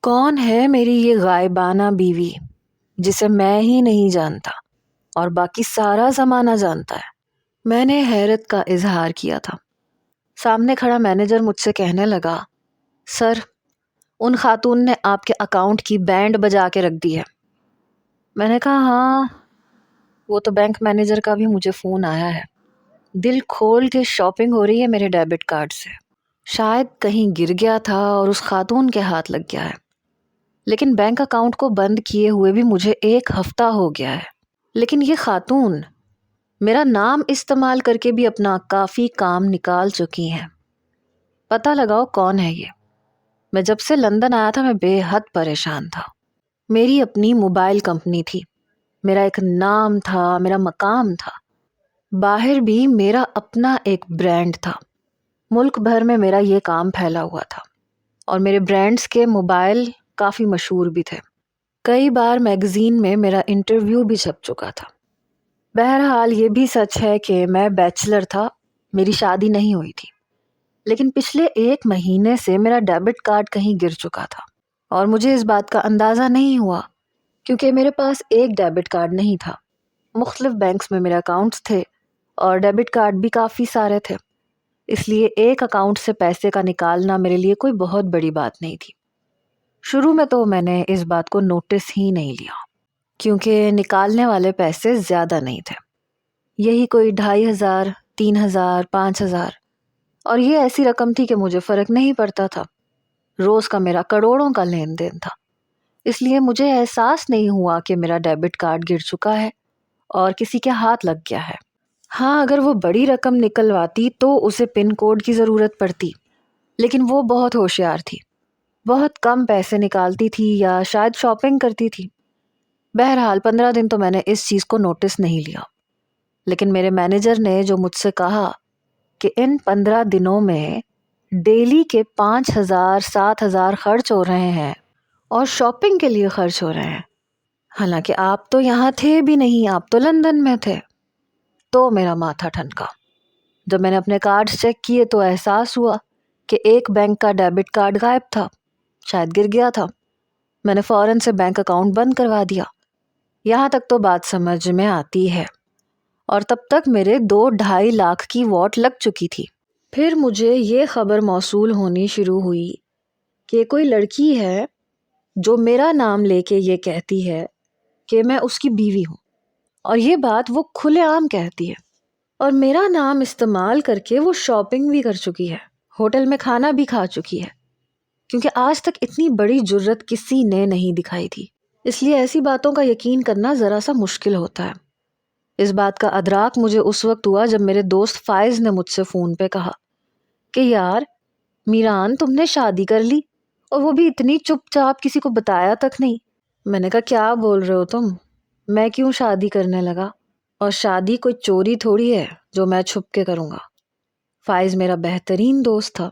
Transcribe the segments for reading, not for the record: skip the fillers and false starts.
کون ہے میری یہ غائبانہ بیوی جسے میں ہی نہیں جانتا اور باقی سارا زمانہ جانتا ہے؟ میں نے حیرت کا اظہار کیا تھا۔ سامنے کھڑا مینیجر مجھ سے کہنے لگا، سر، ان خاتون نے آپ کے اکاؤنٹ کی بینڈ بجا کے رکھ دی ہے۔ میں نے کہا ہاں، وہ تو بینک مینیجر کا بھی مجھے فون آیا ہے۔ دل کھول کے شاپنگ ہو رہی ہے میرے ڈیبٹ کارڈ سے۔ شاید کہیں گر گیا تھا اور اس خاتون کے ہاتھ لگ گیا ہے، لیکن بینک اکاؤنٹ کو بند کیے ہوئے بھی مجھے 1 ہفتہ ہو گیا ہے۔ لیکن یہ خاتون میرا نام استعمال کر کے بھی اپنا کافی کام نکال چکی ہیں۔ پتہ لگاؤ کون ہے یہ۔ میں جب سے لندن آیا تھا میں بے حد پریشان تھا۔ میری اپنی موبائل کمپنی تھی، میرا ایک نام تھا، میرا مقام تھا، باہر بھی میرا اپنا ایک برانڈ تھا۔ ملک بھر میں میرا یہ کام پھیلا ہوا تھا اور میرے برانڈز کے موبائل کافی مشہور بھی تھے۔ کئی بار میگزین میں میرا انٹرویو بھی چھپ چکا تھا۔ بہرحال یہ بھی سچ ہے کہ میں بیچلر تھا، میری شادی نہیں ہوئی تھی، لیکن پچھلے 1 مہینے سے میرا ڈیبٹ کارڈ کہیں گر چکا تھا اور مجھے اس بات کا اندازہ نہیں ہوا کیونکہ میرے پاس ایک ڈیبٹ کارڈ نہیں تھا۔ مختلف بینکس میں میرے اکاؤنٹس تھے اور ڈیبٹ کارڈ بھی کافی سارے تھے، اس لیے ایک اکاؤنٹ سے پیسے کا نکالنا میرے لیے کوئی بہت بڑی بات نہیں تھی۔ شروع میں تو میں نے اس بات کو نوٹس ہی نہیں لیا کیونکہ نکالنے والے پیسے زیادہ نہیں تھے، یہی کوئی 2500، 3000، 5000، اور یہ ایسی رقم تھی کہ مجھے فرق نہیں پڑتا تھا۔ روز کا میرا کروڑوں کا لین دین تھا، اس لیے مجھے احساس نہیں ہوا کہ میرا ڈیبٹ کارڈ گر چکا ہے اور کسی کے ہاتھ لگ گیا ہے۔ ہاں، اگر وہ بڑی رقم نکلواتی تو اسے پن کوڈ کی ضرورت پڑتی، لیکن وہ بہت ہوشیار تھی، بہت کم پیسے نکالتی تھی یا شاید شاپنگ کرتی تھی۔ بہرحال 15 دن تو میں نے اس چیز کو نوٹس نہیں لیا، لیکن میرے مینیجر نے جو مجھ سے کہا کہ ان 15 دنوں میں ڈیلی کے 5000 7000 خرچ ہو رہے ہیں اور شاپنگ کے لیے خرچ ہو رہے ہیں، حالانکہ آپ تو یہاں تھے بھی نہیں، آپ تو لندن میں تھے، تو میرا ماتھا ٹھنکا۔ جب میں نے اپنے کارڈ چیک کیے تو احساس ہوا کہ ایک بینک کا ڈیبٹ کارڈ غائب تھا، شاید گر گیا تھا۔ میں نے فوراً سے بینک اکاؤنٹ بند کروا دیا۔ یہاں تک تو بات سمجھ میں آتی ہے، اور تب تک میرے 2-2.5 لاکھ کی واٹ لگ چکی تھی۔ پھر مجھے یہ خبر موصول ہونی شروع ہوئی کہ کوئی لڑکی ہے جو میرا نام لے کے یہ کہتی ہے کہ میں اس کی بیوی ہوں، اور یہ بات وہ کھلے عام کہتی ہے، اور میرا نام استعمال کر کے وہ شاپنگ بھی کر چکی ہے، ہوٹل میں کھانا بھی کھا چکی ہے، کیونکہ آج تک اتنی بڑی جرت کسی نے نہیں دکھائی تھی۔ اس لیے ایسی باتوں کا یقین کرنا ذرا سا مشکل ہوتا ہے۔ اس بات کا ادراک مجھے اس وقت ہوا جب میرے دوست فائز نے مجھ سے فون پہ کہا کہ یار میران، تم نے شادی کر لی، اور وہ بھی اتنی چپ چاپ، کسی کو بتایا تک نہیں۔ میں نے کہا کیا بول رہے ہو تم، میں کیوں شادی کرنے لگا، اور شادی کوئی چوری تھوڑی ہے جو میں چھپ کے کروں گا۔ فائز میرا بہترین دوست تھا۔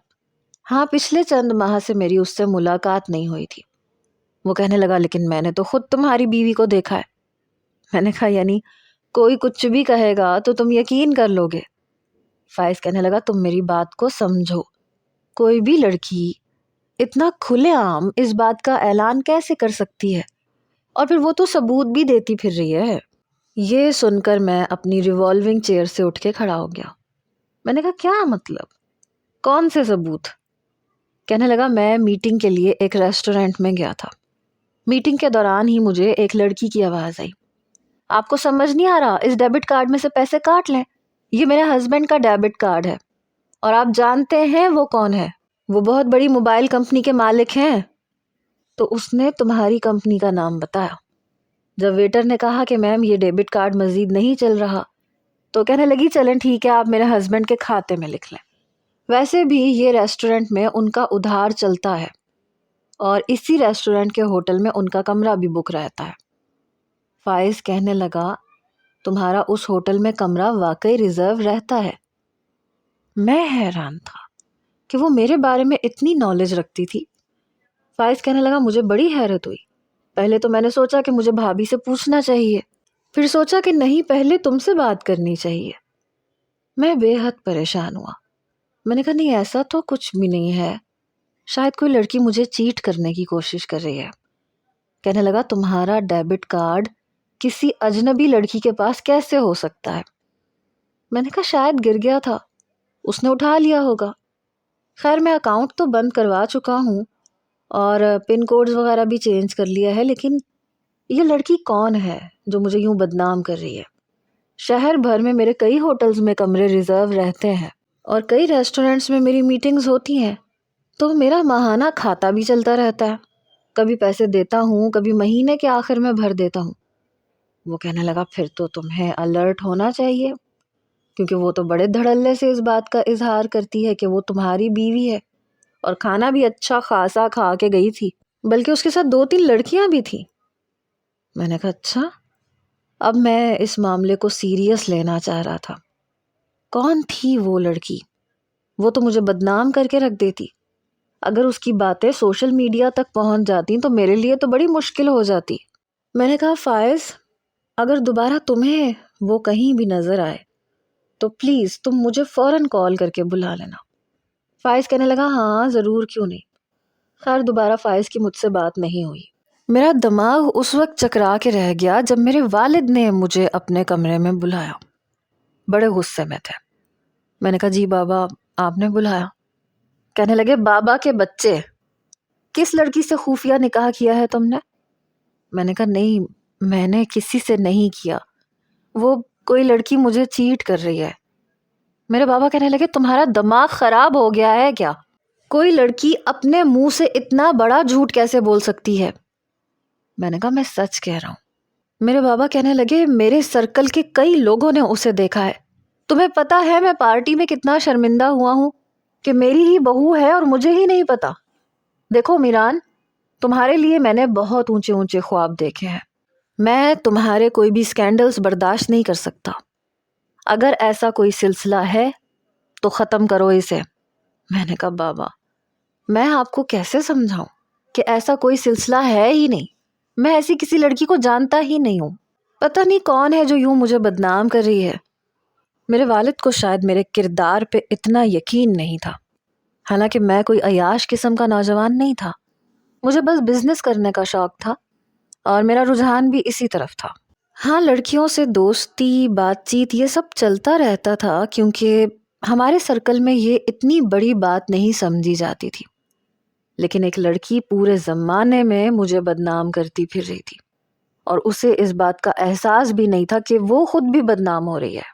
ہاں، پچھلے چند ماہ سے میری اس سے ملاقات نہیں ہوئی تھی۔ وہ کہنے لگا لیکن میں نے تو خود تمہاری بیوی کو دیکھا ہے۔ میں نے کہا یعنی کوئی کچھ بھی کہے گا تو تم یقین کر لو گے؟ فائز کہنے لگا تم میری بات کو سمجھو، کوئی بھی لڑکی اتنا کھلے عام اس بات کا اعلان کیسے کر سکتی ہے، اور پھر وہ تو ثبوت بھی دیتی پھر رہی ہے۔ یہ سن کر میں اپنی ریوالونگ چیئر سے اٹھ کے کھڑا ہو گیا۔ میں نے کہا کیا مطلب، کون سے ثبوت؟ کہنے لگا میں میٹنگ کے لیے ایک ریسٹورنٹ میں گیا تھا، میٹنگ کے دوران ہی مجھے ایک لڑکی کی آواز آئی، آپ کو سمجھ نہیں آ رہا، اس ڈیبٹ کارڈ میں سے پیسے کاٹ لیں، یہ میرے ہسبینڈ کا ڈیبٹ کارڈ ہے، اور آپ جانتے ہیں وہ کون ہے، وہ بہت بڑی موبائل کمپنی کے مالک ہیں۔ تو اس نے تمہاری کمپنی کا نام بتایا۔ جب ویٹر نے کہا کہ میم یہ ڈیبٹ کارڈ مزید نہیں چل رہا، تو کہنے لگی چلیں ٹھیک ہے، آپ میرے ہسبینڈ کے کھاتے میں لکھ لیں۔ ویسے بھی یہ ریسٹورنٹ میں ان کا ادھار چلتا ہے، اور اسی ریسٹورنٹ کے ہوٹل میں ان کا کمرہ بھی بک رہتا ہے۔ فائز کہنے لگا تمہارا اس ہوٹل میں کمرہ واقعی ریزرو رہتا ہے؟ میں حیران تھا کہ وہ میرے بارے میں اتنی نالج رکھتی تھی۔ فائز کہنے لگا مجھے بڑی حیرت ہوئی، پہلے تو میں نے سوچا کہ مجھے بھابھی سے پوچھنا چاہیے، پھر سوچا کہ نہیں، پہلے تم سے بات کرنی چاہیے۔ میں بے حد پریشان ہوا۔ میں نے کہا نہیں، ایسا تو کچھ بھی نہیں ہے، شاید کوئی لڑکی مجھے چیٹ کرنے کی کوشش کر رہی ہے۔ کہنے لگا تمہارا ڈیبٹ کارڈ کسی اجنبی لڑکی کے پاس کیسے ہو سکتا ہے؟ میں نے کہا شاید گر گیا تھا، اس نے اٹھا لیا ہوگا۔ خیر میں اکاؤنٹ تو بند کروا چکا ہوں اور پن کوڈز وغیرہ بھی چینج کر لیا ہے، لیکن یہ لڑکی کون ہے جو مجھے یوں بدنام کر رہی ہے؟ شہر بھر میں میرے کئی ہوٹلز میں کمرے ریزرو رہتے ہیں اور کئی ریسٹورنٹس میں میری میٹنگز ہوتی ہیں، تو میرا ماہانہ کھاتا بھی چلتا رہتا ہے۔ کبھی پیسے دیتا ہوں، کبھی مہینے کے آخر میں بھر دیتا ہوں۔ وہ کہنے لگا پھر تو تمہیں الرٹ ہونا چاہیے، کیونکہ وہ تو بڑے دھڑلے سے اس بات کا اظہار کرتی ہے کہ وہ تمہاری بیوی ہے، اور کھانا بھی اچھا خاصا کھا کے گئی تھی، بلکہ اس کے ساتھ 2-3 لڑکیاں بھی تھیں۔ میں نے کہا اچھا۔ اب میں اس معاملے کو سیریس لینا چاہ رہا تھا۔ کون تھی وہ لڑکی؟ وہ تو مجھے بدنام کر کے رکھ دیتی۔ اگر اس کی باتیں سوشل میڈیا تک پہنچ جاتی تو میرے لیے تو بڑی مشکل ہو جاتی۔ میں نے کہا فائز، اگر دوبارہ تمہیں وہ کہیں بھی نظر آئے تو پلیز تم مجھے فوراً کال کر کے بلا لینا۔ فائز کہنے لگا ہاں ضرور، کیوں نہیں۔ خیر دوبارہ فائز کی مجھ سے بات نہیں ہوئی۔ میرا دماغ اس وقت چکرا کے رہ گیا جب میرے والد نے مجھے اپنے کمرے میں بلایا۔ بڑے غصے میں تھے۔ میں نے کہا جی بابا آپ نے بلایا؟ کہنے لگے بابا کے بچے، کس لڑکی سے خفیہ نکاح کیا ہے تم نے؟ میں نے کہا نہیں، میں نے کسی سے نہیں کیا، وہ کوئی لڑکی مجھے چیٹ کر رہی ہے۔ میرے بابا کہنے لگے تمہارا دماغ خراب ہو گیا ہے کیا؟ کوئی لڑکی اپنے منہ سے اتنا بڑا جھوٹ کیسے بول سکتی ہے؟ میں نے کہا میں سچ کہہ رہا ہوں۔ میرے بابا کہنے لگے میرے سرکل کے کئی لوگوں نے اسے دیکھا ہے، تمہیں پتا ہے میں پارٹی میں کتنا شرمندہ ہوا ہوں کہ میری ہی بہو ہے اور مجھے ہی نہیں پتا۔ دیکھو میران، تمہارے لیے میں نے بہت اونچے اونچے خواب دیکھے ہیں، میں تمہارے کوئی بھی سکینڈلز برداشت نہیں کر سکتا۔ اگر ایسا کوئی سلسلہ ہے تو ختم کرو اسے۔ میں نے کہا بابا میں آپ کو کیسے سمجھاؤں کہ ایسا کوئی سلسلہ ہے ہی نہیں، میں ایسی کسی لڑکی کو جانتا ہی نہیں ہوں، پتہ نہیں کون ہے جو یوں مجھے بدنام کر رہی ہے۔ میرے والد کو شاید میرے کردار پہ اتنا یقین نہیں تھا، حالانکہ میں کوئی عیاش قسم کا نوجوان نہیں تھا، مجھے بس بزنس کرنے کا شوق تھا اور میرا رجحان بھی اسی طرف تھا۔ ہاں لڑکیوں سے دوستی، بات چیت یہ سب چلتا رہتا تھا، کیونکہ ہمارے سرکل میں یہ اتنی بڑی بات نہیں سمجھی جاتی تھی، لیکن ایک لڑکی پورے زمانے میں مجھے بدنام کرتی پھر رہی تھی اور اسے اس بات کا احساس بھی نہیں تھا کہ وہ خود بھی بدنام ہو رہی ہے۔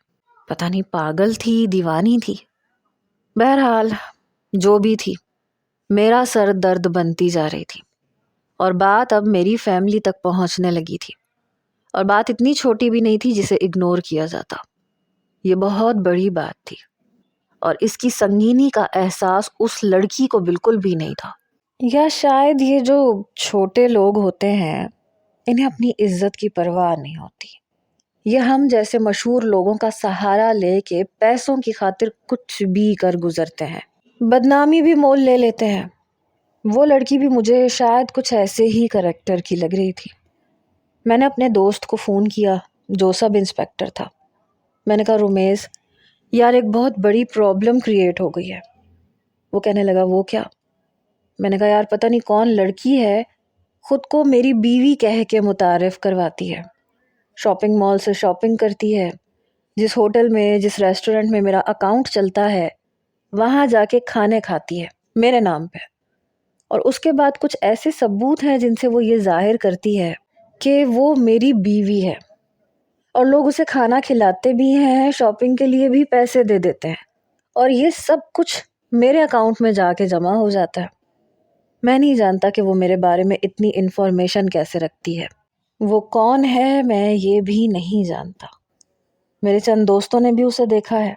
پتہ نہیں پاگل تھی، دیوانی تھی، بہرحال جو بھی تھی، میرا سر درد بنتی جا رہی تھی اور بات اب میری فیملی تک پہنچنے لگی تھی، اور بات اتنی چھوٹی بھی نہیں تھی جسے اگنور کیا جاتا، یہ بہت بڑی بات تھی اور اس کی سنگینی کا احساس اس لڑکی کو بالکل بھی نہیں تھا۔ یا شاید یہ جو چھوٹے لوگ ہوتے ہیں انہیں اپنی عزت کی پرواہ نہیں ہوتی، یہ ہم جیسے مشہور لوگوں کا سہارا لے کے پیسوں کی خاطر کچھ بھی کر گزرتے ہیں، بدنامی بھی مول لے لیتے ہیں۔ وہ لڑکی بھی مجھے شاید کچھ ایسے ہی کریکٹر کی لگ رہی تھی۔ میں نے اپنے دوست کو فون کیا جو سب انسپیکٹر تھا۔ میں نے کہا رمیز یار ایک بہت بڑی پرابلم کریٹ ہو گئی ہے۔ وہ کہنے لگا وہ کیا؟ میں نے کہا یار پتہ نہیں کون لڑکی ہے خود کو میری بیوی کہہ کے متعارف کرواتی ہے، شاپنگ مال سے شاپنگ کرتی ہے، جس ہوٹل میں جس ریسٹورنٹ میں میرا اکاؤنٹ چلتا ہے وہاں جا کے کھانے کھاتی ہے میرے نام پہ، اور اس کے بعد کچھ ایسے ثبوت ہیں جن سے وہ یہ ظاہر کرتی ہے کہ وہ میری بیوی ہے، اور لوگ اسے کھانا کھلاتے بھی ہیں، شاپنگ کے لیے بھی پیسے دے دیتے ہیں، اور یہ سب کچھ میرے اکاؤنٹ میں جا کے جمع ہو جاتا ہے۔ میں نہیں جانتا کہ وہ میرے بارے میں اتنی انفارمیشن کیسے رکھتی ہے، وہ کون ہے میں یہ بھی نہیں جانتا۔ میرے چند دوستوں نے بھی اسے دیکھا ہے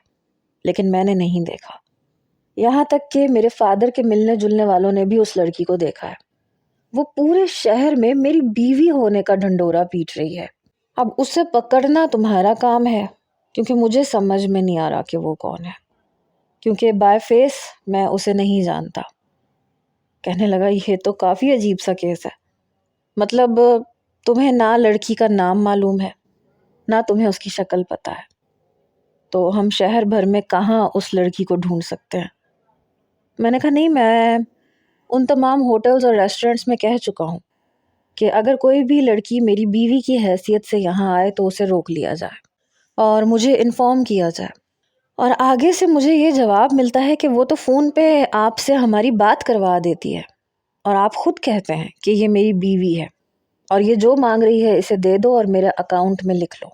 لیکن میں نے نہیں دیکھا، یہاں تک کہ میرے فادر کے ملنے جلنے والوں نے بھی اس لڑکی کو دیکھا ہے۔ وہ پورے شہر میں میری بیوی ہونے کا ڈھنڈورا پیٹ رہی ہے۔ اب اسے پکڑنا تمہارا کام ہے، کیونکہ مجھے سمجھ میں نہیں آ رہا کہ وہ کون ہے، کیونکہ بائی فیس میں اسے نہیں جانتا۔ کہنے لگا یہ تو کافی عجیب سا کیس ہے، مطلب تمہیں نہ لڑکی کا نام معلوم ہے نہ تمہیں اس کی شکل پتہ ہے، تو ہم شہر بھر میں کہاں اس لڑکی کو ڈھونڈ سکتے ہیں؟ میں نے کہا نہیں ان تمام ہوٹلز اور ریسٹورنٹس میں کہہ چکا ہوں کہ اگر کوئی بھی لڑکی میری بیوی کی حیثیت سے یہاں آئے تو اسے روک لیا جائے اور مجھے انفارم کیا جائے. اور آگے سے مجھے یہ جواب ملتا ہے کہ وہ تو فون پہ آپ سے ہماری بات کروا دیتی ہے اور آپ خود کہتے ہیں کہ یہ میری بیوی ہے اور یہ جو مانگ رہی ہے اسے دے دو اور میرے اکاؤنٹ میں لکھ لو.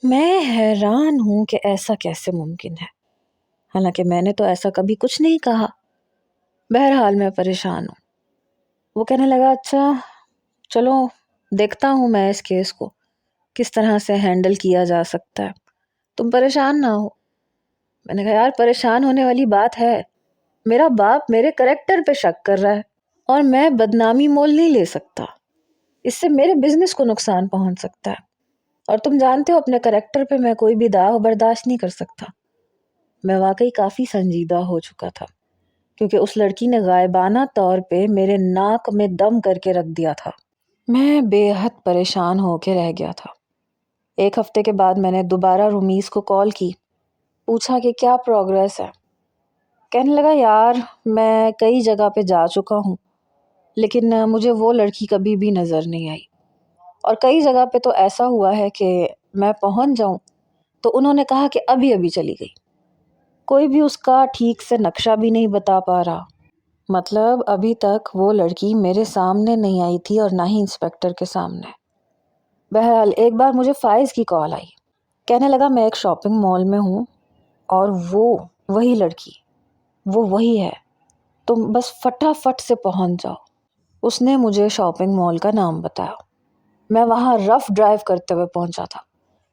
میں حیران ہوں کہ ایسا کیسے ممکن ہے، حالانکہ میں نے تو ایسا کبھی کچھ نہیں کہا. بہرحال میں پریشان ہوں. وہ کہنے لگا اچھا چلو دیکھتا ہوں میں اس کیس کو کس طرح سے ہینڈل کیا جا سکتا ہے، تم پریشان نہ ہو. میں نے کہا یار پریشان ہونے والی بات ہے، میرا باپ میرے کریکٹر پہ شک کر رہا ہے اور میں بدنامی مول نہیں لے سکتا، اس سے میرے بزنس کو نقصان پہنچ سکتا ہے، اور تم جانتے ہو اپنے کریکٹر پہ میں کوئی بھی داغ برداشت نہیں کر سکتا. میں واقعی کافی سنجیدہ ہو چکا تھا کیونکہ اس لڑکی نے غائبانہ طور پہ میرے ناک میں دم کر کے رکھ دیا تھا. میں بے حد پریشان ہو کے رہ گیا تھا. ایک ہفتے کے بعد میں نے دوبارہ رمیز کو کال کی، پوچھا کہ کیا پروگریس ہے. کہنے لگا یار میں کئی جگہ پہ جا چکا ہوں لیکن مجھے وہ لڑکی کبھی بھی نظر نہیں آئی، اور کئی جگہ پہ تو ایسا ہوا ہے کہ میں پہنچ جاؤں تو انہوں نے کہا کہ ابھی ابھی چلی گئی. کوئی بھی اس کا ٹھیک سے نقشہ بھی نہیں بتا پا رہا. مطلب ابھی تک وہ لڑکی میرے سامنے نہیں آئی تھی اور نہ ہی انسپیکٹر کے سامنے. بہرحال ایک بار مجھے فائز کی کال آئی. کہنے لگا میں ایک شاپنگ مال میں ہوں اور وہی لڑکی وہی ہے، تم بس فٹافٹ سے پہنچ جاؤ. اس نے مجھے شاپنگ مال کا نام بتایا. میں وہاں رف ڈرائیو کرتے ہوئے پہنچا تھا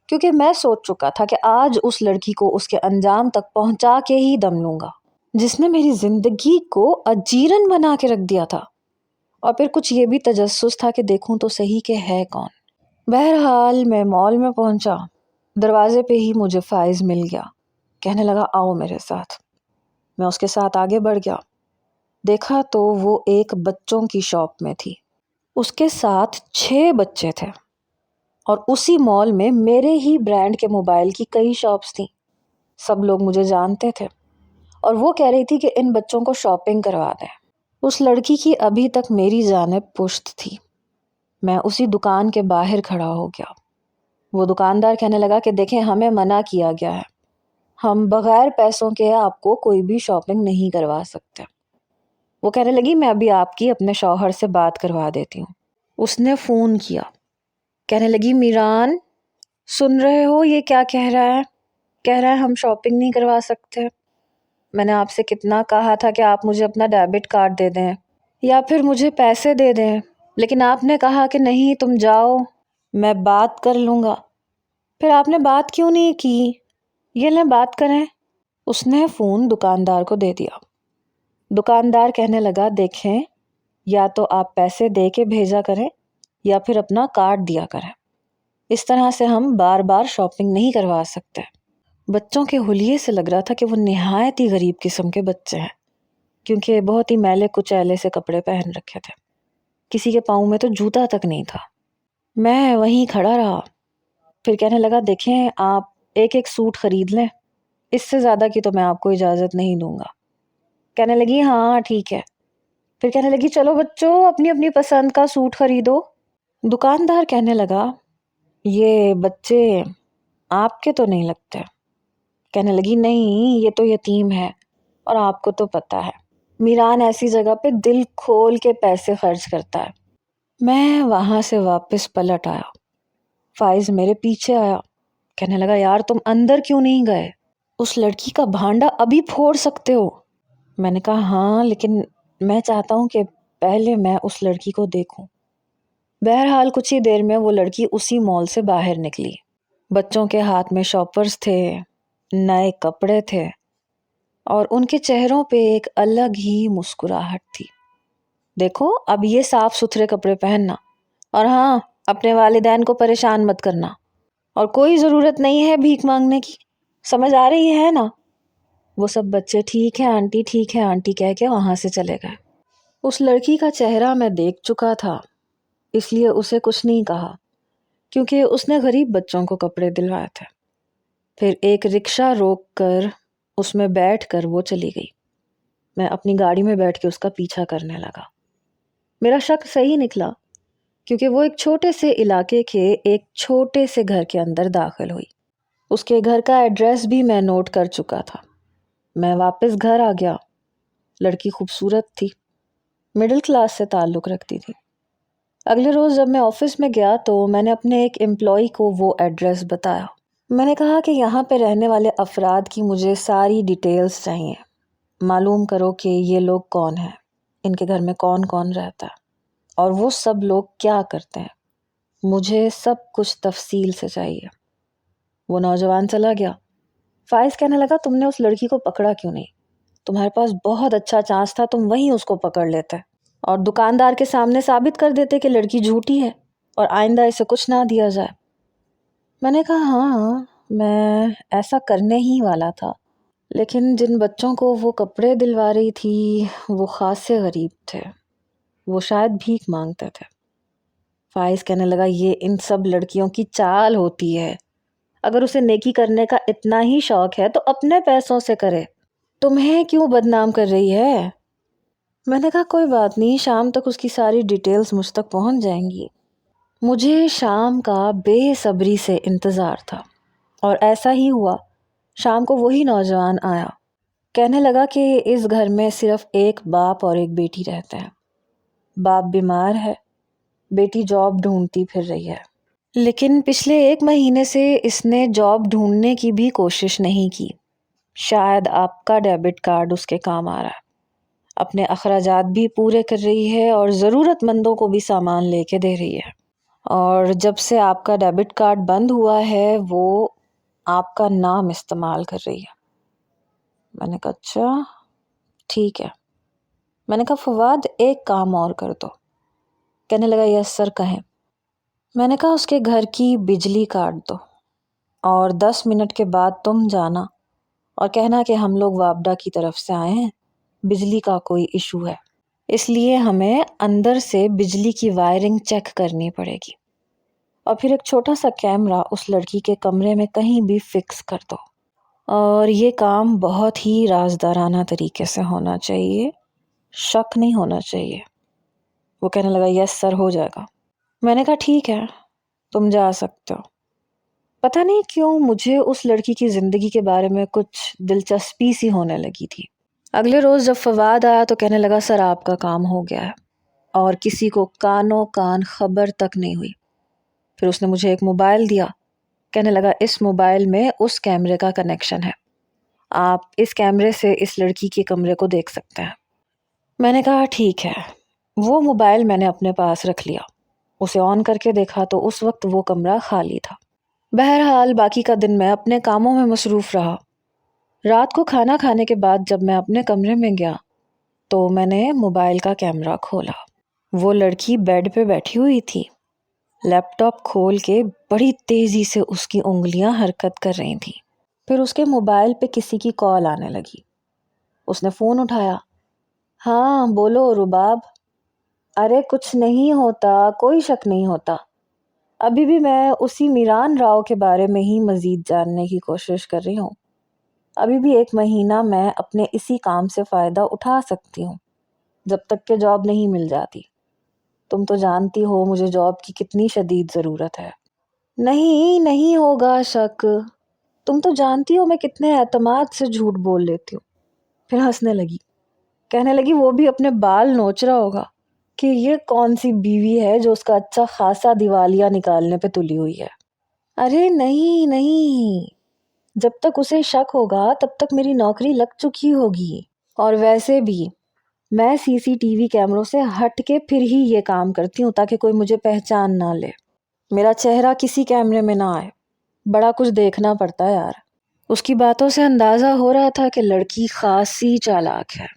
کیونکہ میں سوچ چکا تھا کہ آج اس لڑکی کو اس کے انجام تک پہنچا کے ہی دم لوں گا جس نے میری زندگی کو اجیرن بنا کے رکھ دیا تھا. اور پھر کچھ یہ بھی تجسس تھا کہ دیکھوں تو صحیح کہ ہے کون. بہرحال میں مال میں پہنچا. دروازے پہ ہی مجھے فائز مل گیا. کہنے لگا آؤ میرے ساتھ. میں اس کے ساتھ آگے بڑھ گیا. دیکھا تو وہ ایک بچوں کی شاپ میں تھی. اس کے ساتھ 6 بچے تھے اور اسی مال میں میرے ہی برانڈ کے موبائل کی کئی شاپس تھیں. سب لوگ مجھے جانتے تھے اور وہ کہہ رہی تھی کہ ان بچوں کو شاپنگ کروا دیں. اس لڑکی کی ابھی تک میری جانب پشت تھی. میں اسی دکان کے باہر کھڑا ہو گیا. وہ دکاندار کہنے لگا کہ دیکھیں ہمیں منع کیا گیا ہے، ہم بغیر پیسوں کے آپ کو کوئی بھی شاپنگ نہیں کروا سکتے. وہ کہنے لگی میں ابھی آپ کی اپنے شوہر سے بات کروا دیتی ہوں. اس نے فون کیا. کہنے لگی میران سن رہے ہو یہ کیا کہہ رہا ہے ہم شاپنگ نہیں کروا سکتے. میں نے آپ سے کتنا کہا تھا کہ آپ مجھے اپنا ڈیبٹ کارڈ دے دیں یا پھر مجھے پیسے دے دیں، لیکن آپ نے کہا کہ نہیں تم جاؤ میں بات کر لوں گا. پھر آپ نے بات کیوں نہیں کی؟ یہ لیں بات کریں. اس نے فون دکاندار کو دے دیا. دکاندار کہنے لگا دیکھیں یا تو آپ پیسے دے کے بھیجا کریں یا پھر اپنا کارڈ دیا کریں، اس طرح سے ہم بار بار شاپنگ نہیں کروا سکتے. بچوں کے حلیے سے لگ رہا تھا کہ وہ نہایت ہی غریب قسم کے بچے ہیں کیونکہ بہت ہی میلے کچیلے سے کپڑے پہن رکھے تھے. کسی کے پاؤں میں تو جوتا تک نہیں تھا. میں وہیں کھڑا رہا. پھر کہنے لگا دیکھیں آپ ایک ایک سوٹ خرید لیں، اس سے زیادہ کی تو میں آپ کو اجازت نہیں دوں گا. کہنے لگی ہاں ٹھیک ہے. پھر کہنے لگی چلو بچوں اپنی اپنی پسند کا سوٹ خریدو. دکاندار کہنے لگا یہ بچے آپ کے تو نہیں لگتے. کہنے لگی نہیں یہ تو یتیم ہے اور آپ کو تو پتہ ہے میران ایسی جگہ پہ دل کھول کے پیسے خرچ کرتا ہے. میں وہاں سے واپس پلٹ آیا. فائز میرے پیچھے آیا. کہنے لگا یار تم اندر کیوں نہیں گئے؟ اس لڑکی کا بھانڈا ابھی پھوڑ سکتے ہو. میں نے کہا ہاں لیکن میں چاہتا ہوں کہ پہلے میں اس لڑکی کو دیکھوں. بہرحال کچھ ہی دیر میں وہ لڑکی اسی مال سے باہر نکلی. بچوں کے ہاتھ میں شاپرز تھے، نئے کپڑے تھے اور ان کے چہروں پہ ایک الگ ہی مسکراہٹ تھی. دیکھو اب یہ صاف ستھرے کپڑے پہننا اور ہاں اپنے والدین کو پریشان مت کرنا اور کوئی ضرورت نہیں ہے بھیک مانگنے کی، سمجھ آ رہی ہے نا؟ وہ سب بچے ٹھیک ہے آنٹی کہہ کے وہاں سے چلے گئے. اس لڑکی کا چہرہ میں دیکھ چکا تھا اس لیے اسے کچھ نہیں کہا کیونکہ اس نے غریب بچوں کو کپڑے دلوائے تھے. پھر ایک رکشہ روک کر اس میں بیٹھ کر وہ چلی گئی. میں اپنی گاڑی میں بیٹھ کے اس کا پیچھا کرنے لگا۔ میرا شک صحیح نکلا، کیونکہ وہ ایک چھوٹے سے علاقے کے ایک چھوٹے سے گھر کے اندر داخل ہوئی۔ اس کے گھر کا ایڈریس بھی میں نوٹ کر چکا تھا۔ میں واپس گھر آ گیا۔ لڑکی خوبصورت تھی، مڈل کلاس سے تعلق رکھتی تھی۔ اگلے روز جب میں آفس میں گیا تو میں نے اپنے ایک امپلائی کو وہ ایڈریس بتایا۔ میں نے کہا کہ یہاں پہ رہنے والے افراد کی مجھے ساری ڈیٹیلز چاہیے، معلوم کرو کہ یہ لوگ کون ہیں، ان کے گھر میں کون کون رہتا ہے اور وہ سب لوگ کیا کرتے ہیں، مجھے سب کچھ تفصیل سے چاہیے۔ وہ نوجوان چلا گیا۔ فائز کہنے لگا تم نے اس لڑکی کو پکڑا کیوں نہیں؟ تمہارے پاس بہت اچھا چانس تھا، تم وہیں اس کو پکڑ لیتے اور دکاندار کے سامنے ثابت کر دیتے کہ لڑکی جھوٹی ہے اور آئندہ اسے کچھ نہ دیا جائے۔ میں نے کہا ہاں، میں ایسا کرنے ہی والا تھا، لیکن جن بچوں کو وہ کپڑے دلوا رہی تھی وہ خاصے غریب تھے، وہ شاید بھیک مانگتے تھے۔ فائز کہنے لگا یہ ان سب لڑکیوں کی چال ہوتی ہے، اگر اسے نیکی کرنے کا اتنا ہی شوق ہے تو اپنے پیسوں سے کرے، تمہیں کیوں بدنام کر رہی ہے؟ میں نے کہا کوئی بات نہیں، شام تک اس کی ساری ڈیٹیلز مجھ تک پہنچ جائیں گی۔ مجھے شام کا بے صبری سے انتظار تھا اور ایسا ہی ہوا۔ شام کو وہی نوجوان آیا، کہنے لگا کہ اس گھر میں صرف ایک باپ اور ایک بیٹی رہتے ہیں، باپ بیمار ہے، بیٹی جاب ڈھونڈتی پھر رہی ہے، لیکن پچھلے 1 مہینے سے اس نے جاب ڈھونڈنے کی بھی کوشش نہیں کی۔ شاید آپ کا ڈیبٹ کارڈ اس کے کام آ رہا ہے، اپنے اخراجات بھی پورے کر رہی ہے اور ضرورت مندوں کو بھی سامان لے کے دے رہی ہے، اور جب سے آپ کا ڈیبٹ کارڈ بند ہوا ہے وہ آپ کا نام استعمال کر رہی ہے۔ میں نے کہا اچھا ٹھیک ہے۔ میں نے کہا فواد ایک کام اور کر دو۔ کہنے لگا یس سر کہیں۔ میں نے کہا اس کے گھر کی بجلی کاٹ دو اور 10 منٹ کے بعد تم جانا اور کہنا کہ ہم لوگ وابڈا کی طرف سے آئے ہیں، بجلی کا کوئی ایشو ہے، اس لیے ہمیں اندر سے بجلی کی وائرنگ چیک کرنی پڑے گی، اور پھر ایک چھوٹا سا کیمرہ اس لڑکی کے کمرے میں کہیں بھی فکس کر دو، اور یہ کام بہت ہی رازدارانہ طریقے سے ہونا چاہیے، شک نہیں ہونا چاہیے۔ وہ کہنے لگا یس سر ہو جائے گا۔ میں نے کہا ٹھیک ہے تم جا سکتے ہو۔ پتہ نہیں کیوں مجھے اس لڑکی کی زندگی کے بارے میں کچھ دلچسپی سی ہونے لگی تھی۔ اگلے روز جب فواد آیا تو کہنے لگا سر آپ کا کام ہو گیا ہے، اور کسی کو کانوں کان خبر تک نہیں ہوئی۔ پھر اس نے مجھے ایک موبائل دیا، کہنے لگا اس موبائل میں اس کیمرے کا کنیکشن ہے، آپ اس کیمرے سے اس لڑکی کے کمرے کو دیکھ سکتے ہیں۔ میں نے کہا ٹھیک ہے۔ وہ موبائل میں نے اپنے پاس رکھ لیا، اسے آن کر کے دیکھا تو اس وقت وہ کمرہ خالی تھا۔ بہرحال باقی کا دن میں اپنے کاموں میں مصروف رہا۔ رات کو کھانا کھانے کے بعد جب میں اپنے کمرے میں گیا تو میں نے موبائل کا کیمرہ کھولا۔ وہ لڑکی بیڈ پہ بیٹھی ہوئی تھی، لیپ ٹاپ کھول کے بڑی تیزی سے اس کی انگلیاں حرکت کر رہی تھیں۔ پھر اس کے موبائل پہ کسی کی کال آنے لگی۔ اس نے فون اٹھایا۔ ہاں بولو رباب۔ ارے کچھ نہیں ہوتا، کوئی شک نہیں ہوتا، ابھی بھی میں اسی میران راؤ کے بارے میں ہی مزید جاننے کی کوشش کر رہی ہوں۔ ابھی بھی 1 مہینہ میں اپنے اسی کام سے فائدہ اٹھا سکتی ہوں جب تک کہ جاب نہیں مل جاتی۔ تم تو جانتی ہو مجھے جاب کی کتنی شدید ضرورت ہے۔ نہیں ہوگا شک، تم تو جانتی ہو میں کتنے اعتماد سے جھوٹ بول لیتی ہوں۔ پھر ہنسنے لگی، کہنے لگی وہ بھی اپنے بال نوچ رہا ہوگا کہ یہ کون سی بیوی ہے جو اس کا اچھا خاصا دیوالیہ نکالنے پہ تلی ہوئی ہے۔ ارے نہیں، جب تک اسے شک ہوگا تب تک میری نوکری لگ چکی ہوگی، اور ویسے بھی میں CCTV کیمروں سے ہٹ کے پھر ہی یہ کام کرتی ہوں تاکہ کوئی مجھے پہچان نہ لے، میرا چہرہ کسی کیمرے میں نہ آئے، بڑا کچھ دیکھنا پڑتا ہے یار۔ اس کی باتوں سے اندازہ ہو رہا تھا کہ لڑکی خاصی چالاک ہے،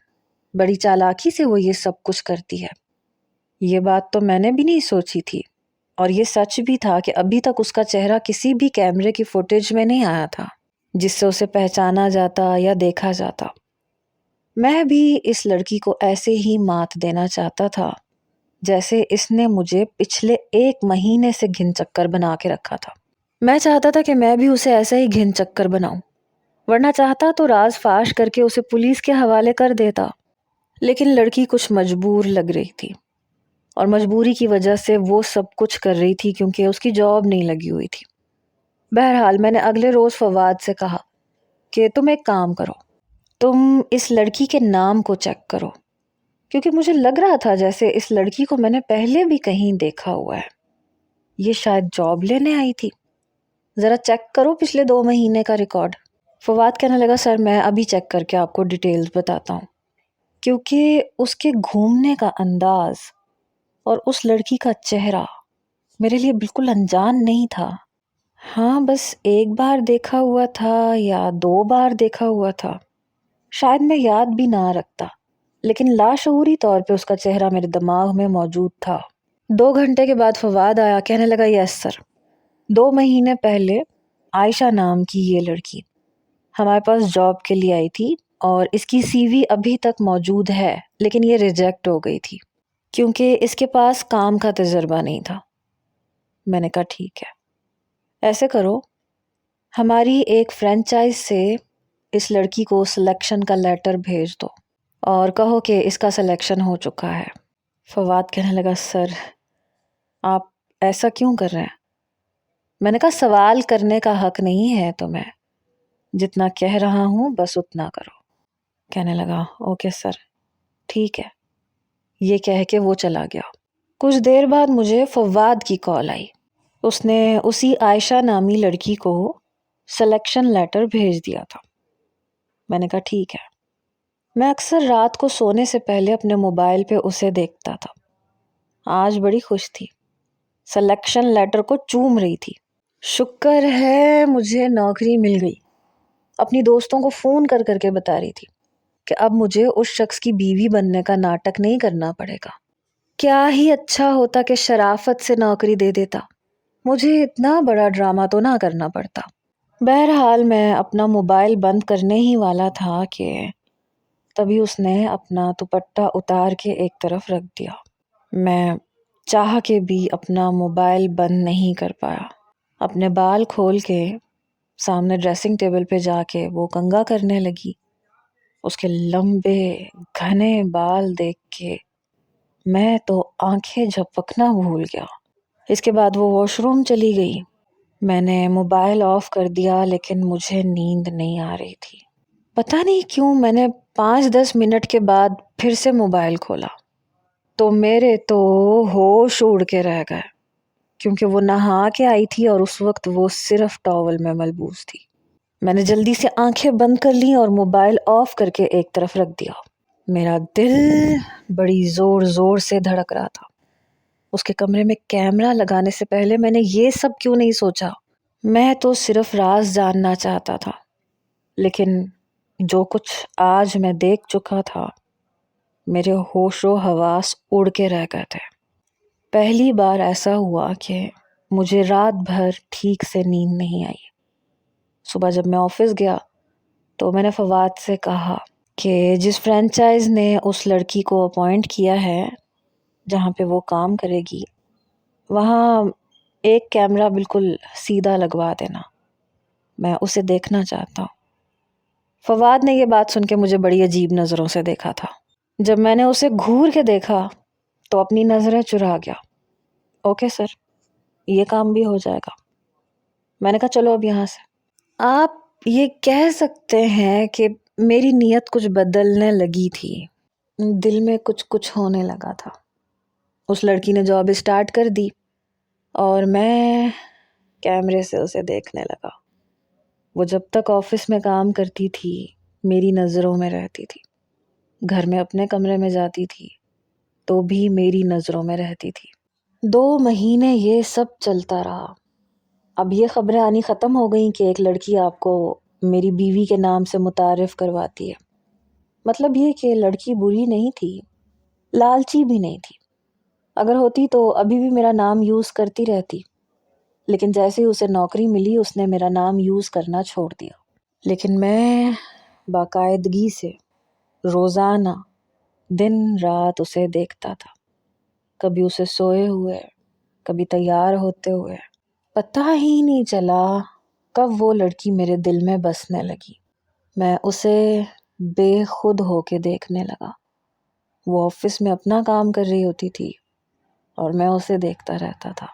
بڑی چالاکی سے وہ یہ سب کچھ کرتی ہے۔ یہ بات تو میں نے بھی نہیں سوچی تھی، اور یہ سچ بھی تھا کہ ابھی تک اس کا چہرہ کسی بھی کیمرے کی فوٹیج میں نہیں آیا تھا جس سے اسے پہچانا جاتا یا دیکھا جاتا۔ میں بھی اس لڑکی کو ایسے ہی مات دینا چاہتا تھا جیسے اس نے مجھے پچھلے 1 مہینے سے گھن چکر بنا کے رکھا تھا۔ میں چاہتا تھا کہ میں بھی اسے ایسا ہی گھن چکر بناؤں، ورنہ چاہتا تو راز فاش کر کے اسے پولیس کے حوالے کر دیتا۔ لیکن لڑکی کچھ مجبور لگ رہی تھی، اور مجبوری کی وجہ سے وہ سب کچھ کر رہی تھی کیونکہ اس کی جاب نہیں لگی ہوئی تھی۔ بہرحال میں نے اگلے روز فواد سے کہا کہ تم ایک کام کرو، تم اس لڑکی کے نام کو چیک کرو، کیونکہ مجھے لگ رہا تھا جیسے اس لڑکی کو میں نے پہلے بھی کہیں دیکھا ہوا ہے۔ یہ شاید جاب لینے آئی تھی، ذرا چیک کرو پچھلے 2 مہینے کا ریکارڈ۔ فواد کہنے لگا سر میں ابھی چیک کر کے آپ کو ڈیٹیلز بتاتا ہوں، کیونکہ اس کے گھومنے کا انداز اور اس لڑکی کا چہرہ میرے لیے بالکل انجان نہیں تھا۔ ہاں بس ایک بار دیکھا ہوا تھا یا 2 بار دیکھا ہوا تھا، شاید میں یاد بھی نہ رکھتا، لیکن لاشعوری طور پہ اس کا چہرہ میرے دماغ میں موجود تھا۔ 2 گھنٹے کے بعد فواد آیا، کہنے لگا یس سر، 2 مہینے پہلے عائشہ نام کی یہ لڑکی ہمارے پاس جاب کے لیے آئی تھی، اور اس کی سی وی ابھی تک موجود ہے، لیکن یہ ریجیکٹ ہو گئی تھی کیونکہ اس کے پاس کام کا تجربہ نہیں تھا۔ میں نے کہا ٹھیک ہے، ایسے کرو، ہماری ایک فرینچائز سے اس لڑکی کو سلیکشن کا لیٹر بھیج دو اور کہو کہ اس کا سلیکشن ہو چکا ہے۔ فواد کہنے لگا سر آپ ایسا کیوں کر رہے ہیں؟ میں نے کہا سوال کرنے کا حق نہیں ہے تمہیں، جتنا کہہ رہا ہوں بس اتنا کرو۔ کہنے لگا اوکے سر ٹھیک ہے، یہ کہہ کے وہ چلا گیا۔ کچھ دیر بعد مجھے فواد کی کال آئی، اس نے اسی عائشہ نامی لڑکی کو سلیکشن لیٹر بھیج دیا تھا۔ میں نے کہا ٹھیک ہے۔ میں اکثر رات کو سونے سے پہلے اپنے موبائل پہ اسے دیکھتا تھا۔ آج بڑی خوش تھی، سلیکشن لیٹر کو چوم رہی تھی۔ شکر ہے مجھے نوکری مل گئی۔ اپنی دوستوں کو فون کر کر کے بتا رہی تھی کہ اب مجھے اس شخص کی بیوی بننے کا ناٹک نہیں کرنا پڑے گا۔ کیا ہی اچھا ہوتا کہ شرافت سے نوکری دے دیتا، مجھے اتنا بڑا ڈرامہ تو نہ کرنا پڑتا۔ بہرحال میں اپنا موبائل بند کرنے ہی والا تھا کہ تبھی اس نے اپنا دوپٹہ اتار کے ایک طرف رکھ دیا۔ میں چاہ کے بھی اپنا موبائل بند نہیں کر پایا۔ اپنے بال کھول کے سامنے ڈریسنگ ٹیبل پہ جا کے وہ کنگھا کرنے لگی۔ اس کے لمبے گھنے بال دیکھ کے میں تو آنکھیں جھپکنا بھول گیا۔ اس کے بعد وہ واش روم چلی گئی۔ میں نے موبائل آف کر دیا، لیکن مجھے نیند نہیں آ رہی تھی۔ پتہ نہیں کیوں میں نے 5-10 منٹ کے بعد پھر سے موبائل کھولا تو میرے تو ہوش اڑ کے رہ گئے، کیونکہ وہ نہا کے آئی تھی اور اس وقت وہ صرف ٹاول میں ملبوس تھی۔ میں نے جلدی سے آنکھیں بند کر لیں اور موبائل آف کر کے ایک طرف رکھ دیا۔ میرا دل بڑی زور زور سے دھڑک رہا تھا۔ اس کے کمرے میں کیمرہ لگانے سے پہلے میں نے یہ سب کیوں نہیں سوچا؟ میں تو صرف راز جاننا چاہتا تھا، لیکن جو کچھ آج میں دیکھ چکا تھا، میرے ہوش و حواس اڑ کے رہ گئے تھے۔ پہلی بار ایسا ہوا کہ مجھے رات بھر ٹھیک سے نیند نہیں آئی۔ صبح جب میں آفس گیا تو میں نے فواد سے کہا کہ جس فرینچائز نے اس لڑکی کو اپوائنٹ کیا ہے جہاں پہ وہ کام کرے گی، وہاں ایک کیمرہ بالکل سیدھا لگوا دینا، میں اسے دیکھنا چاہتا ہوں۔ فواد نے یہ بات سن کے مجھے بڑی عجیب نظروں سے دیکھا تھا۔ جب میں نے اسے گھور کے دیکھا تو اپنی نظریں چرا گیا۔ اوکے سر، یہ کام بھی ہو جائے گا۔ میں نے کہا چلو اب یہاں سے۔ آپ یہ کہہ سکتے ہیں کہ میری نیت کچھ بدلنے لگی تھی، دل میں کچھ ہونے لگا تھا۔ اس لڑکی نے جاب اسٹارٹ کر دی اور میں کیمرے سے اسے دیکھنے لگا۔ وہ جب تک آفس میں کام کرتی تھی میری نظروں میں رہتی تھی، گھر میں اپنے کمرے میں جاتی تھی تو بھی میری نظروں میں رہتی تھی۔ 2 مہینے یہ سب چلتا رہا۔ اب یہ خبریں آنی ختم ہو گئیں کہ ایک لڑکی آپ کو میری بیوی کے نام سے متعارف کرواتی ہے۔ مطلب یہ کہ لڑکی بری نہیں تھی، لالچی بھی نہیں تھی۔ اگر ہوتی تو ابھی بھی میرا نام یوز کرتی رہتی، لیکن جیسے ہی اسے نوکری ملی اس نے میرا نام یوز کرنا چھوڑ دیا۔ لیکن میں باقاعدگی سے روزانہ دن رات اسے دیکھتا تھا، کبھی اسے سوئے ہوئے، کبھی تیار ہوتے ہوئے۔ پتہ ہی نہیں چلا کب وہ لڑکی میرے دل میں بسنے لگی۔ میں اسے بے خود ہو کے دیکھنے لگا۔ وہ آفس میں اپنا کام کر رہی ہوتی تھی اور میں اسے دیکھتا رہتا تھا۔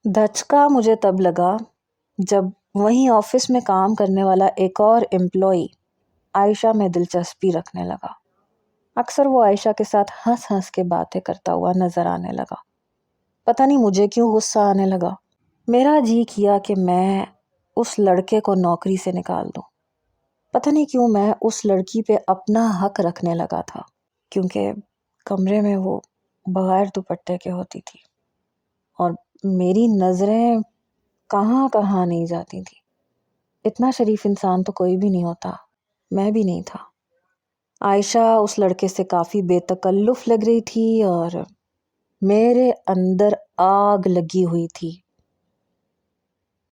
دھچکا مجھے تب لگا جب وہیں آفس میں کام کرنے والا ایک اور امپلائی عائشہ میں دلچسپی رکھنے لگا۔ اکثر وہ عائشہ کے ساتھ ہنس ہنس کے باتیں کرتا ہوا نظر آنے لگا۔ پتہ نہیں مجھے کیوں غصہ آنے لگا۔ میرا جی کیا کہ میں اس لڑکے کو نوکری سے نکال دوں۔ پتہ نہیں کیوں میں اس لڑکی پہ اپنا حق رکھنے لگا تھا، کیونکہ کمرے میں وہ بغیر دوپٹے کے ہوتی تھی اور میری نظریں کہاں کہاں نہیں جاتی تھی۔ اتنا شریف انسان تو کوئی بھی نہیں ہوتا، میں بھی نہیں تھا۔ عائشہ اس لڑکے سے کافی بے تکلف لگ رہی تھی اور میرے اندر آگ لگی ہوئی تھی